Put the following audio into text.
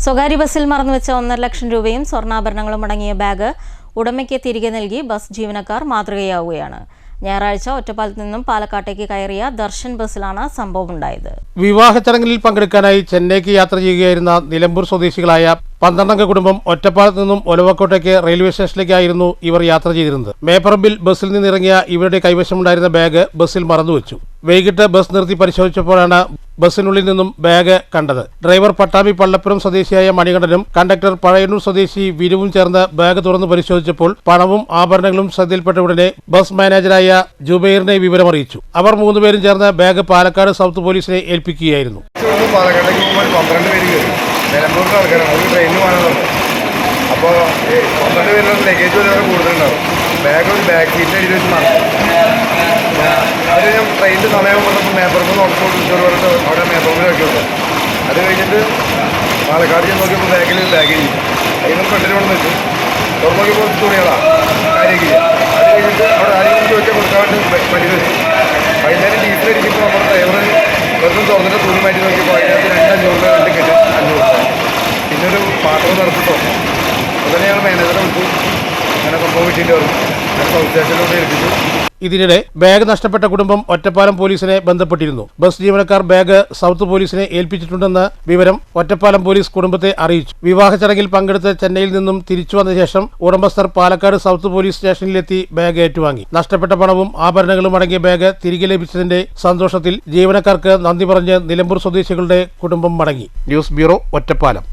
സ്വകാര്യ ബസ്സിൽ മറന്നുവെച്ച 1.5 ലക്ഷം രൂപയും സ്വർണ്ണാഭരണങ്ങളും അടങ്ങിയ ബാഗ് ഉടമയ്ക്ക് തിരികെ നൽകി ബസ് ജീവനക്കാർ മാതൃകയാവുകയാണ്. ഞായറാഴ്ച ഒറ്റപ്പാലത്ത് നിന്നും പാലക്കാട്ടേക്ക് കയറിയ ദർശൻ ബസ്സിലാണ് സംഭവമുണ്ടായത്. വിവാഹ ചടങ്ങിൽ പങ്കെടുക്കാനായി ചെന്നൈക്ക് യാത്ര ചെയ്യുകയായിരുന്ന നിലമ്പൂർ സ്വദേശികളായ 12 കുടുംബം ഒറ്റപ്പാലത്ത് നിന്നും ഒലവക്കോട്ടേക്ക് റെയിൽവേ സ്റ്റേഷനിലേക്കായിരുന്നു ഇവർ യാത്ര ചെയ്തിരുന്നത്. മേപ്പറമ്പിൽ ബസ്സിൽ നിന്നിറങ്ങിയ ഇവരുടെ കൈവശമുണ്ടായിരുന്ന ബാഗ് ബസ്സിൽ മറന്നുവെച്ചു. വൈകിട്ട് ബസ് നിർത്തി പരിശോധിച്ചപ്പോഴാണ് ബസ്സിനുള്ളിൽ നിന്നും ബാഗ് കണ്ടത്. ഡ്രൈവർ പട്ടാമ്പി പള്ളപ്പുരം സ്വദേശിയായ മണികണ്ഠനും കണ്ടക്ടർ പഴയന്നൂർ സ്വദേശി വിനുവും ചേർന്ന് ബാഗ് തുറന്നു പരിശോധിച്ചപ്പോൾ പണവും ആഭരണങ്ങളും ശ്രദ്ധയിൽപ്പെട്ട ഉടനെ ബസ് മാനേജറായ ജുബൈറിനെ വിവരമറിയിച്ചു. അവർ 3 പേരും ചേർന്ന് ബാഗ് പാലക്കാട് സൗത്ത് പോലീസിനെ ഏൽപ്പിക്കുകയായിരുന്നു. നിലമ്പൂരിൻ്റെ ആൾക്കാരാണ്. ഒരു ട്രെയിനിൽ പോകാനാണ്. അപ്പോൾ 12 പേരുടെ ലഗേജ് വരെ കൂടുതലുണ്ടാവും. ഒരു ബാക്ക് സീറ്റിൻ്റെ അടിയിൽ വെച്ച് നടക്കും. അവർ ഞാൻ ട്രെയിനിൻ്റെ സമയം വന്നപ്പോൾ മേപ്പറമ്പിൽ നോക്കിയിട്ട് അവിടെ മേപ്പറമ്പിൽ വെക്കുള്ളൂ. അത് കഴിഞ്ഞിട്ട് പാലക്കാട് ചെന്ന് നോക്കിയപ്പോൾ ബാഗ് ചെയ്യും. അതിന് ഫ്രണ്ടിൽ കൊണ്ട് വെച്ചു തുറന്നു നോക്കിയപ്പോൾ തുണികളാണ് കാര്യമൊക്കെ. അത് കഴിഞ്ഞിട്ട് അവിടെ ആരെങ്കിലും ചോദിച്ചാൽ കൊടുക്കാൻ വേണ്ടി പണി വെച്ചു. വൈകുന്നേരം ഡീസലടിക്കുമ്പോൾ നമ്മുടെ ഡ്രൈവർ വെറുതെ തുറന്നിട്ട് തുണി മാറ്റി നോക്കിയപ്പോൾ അതിനകത്ത് 2,500 രൂപ കിട്ടും. 500 പിന്നൊരു പാത്രം നടത്തിട്ടോ അതന്നെ ഞങ്ങൾ മാനേജറെ വിളിച്ചു. അങ്ങനെ സംഭവം കിട്ടിയിട്ട് വന്നു. ഞാൻ സൗത്ത് സ്റ്റേഷനിലോട്ട് ഏൽപ്പിച്ചു. ഇതിനിടെ ബാഗ് നഷ്ടപ്പെട്ട കുടുംബം ഒറ്റപ്പാലം പോലീസിനെ ബന്ധപ്പെട്ടിരുന്നു. ബസ് ജീവനക്കാർ ബാഗ് സൗത്ത് പോലീസിനെ ഏൽപ്പിച്ചിട്ടുണ്ടെന്ന വിവരം ഒറ്റപ്പാലം പോലീസ് കുടുംബത്തെ അറിയിച്ചു. വിവാഹ ചടങ്ങിൽ പങ്കെടുത്ത് ചെന്നൈയിൽ നിന്നും തിരിച്ചു വന്ന ശേഷം ഉടമസ്ഥർ പാലക്കാട് സൗത്ത് പോലീസ് സ്റ്റേഷനിലെത്തി ബാഗ് ഏറ്റുവാങ്ങി. നഷ്ടപ്പെട്ട പണവും ആഭരണങ്ങളും അടങ്ങിയ ബാഗ് തിരികെ ലഭിച്ചതിന്റെ സന്തോഷത്തിൽ ജീവനക്കാർക്ക് നന്ദി പറഞ്ഞ് നിലമ്പൂർ സ്വദേശികളുടെ കുടുംബം മടങ്ങി. News bureau, Ottapalam.